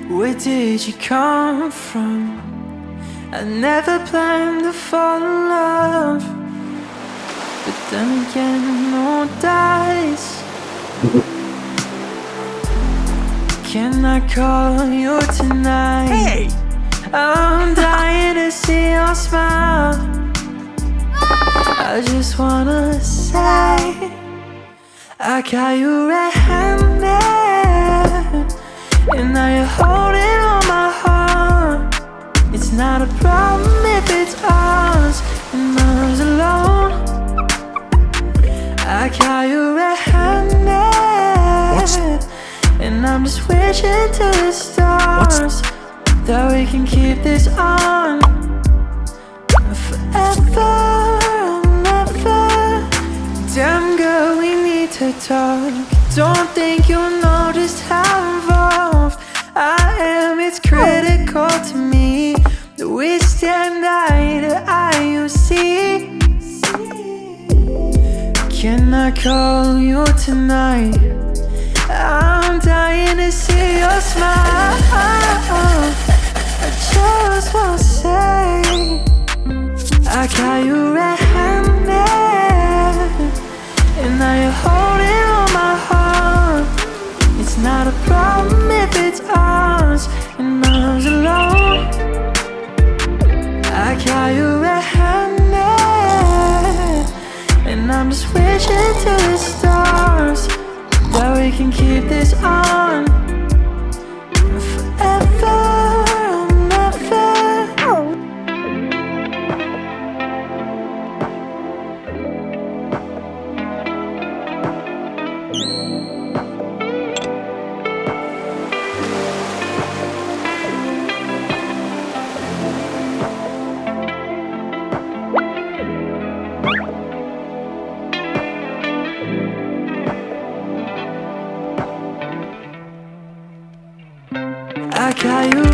Where did you come from? I never planned to fall in love, but then again, no dice. Can I call you tonight? Hey! I'm dying to see your smile. I just wanna say I got you red-handed, and now you're holding on my heart. It's not a problem if it's ours and ours alone. I got you red-handed, and I'm just wishing to the stars that we can keep this on forever and ever. Damn girl, we need to talk. Don't think you'll know just how involved I am. It's critical to me that we stand eye to eye, you see. Can I call you tonight? I'm dying to see your smile. I just wanna say I got you red-handed, and now you're holding on my heart. It's not a problem if it's ours and ours alone. I got you red-handed, and I'm just wishing to the stars that we can keep this on forever and ever. I got you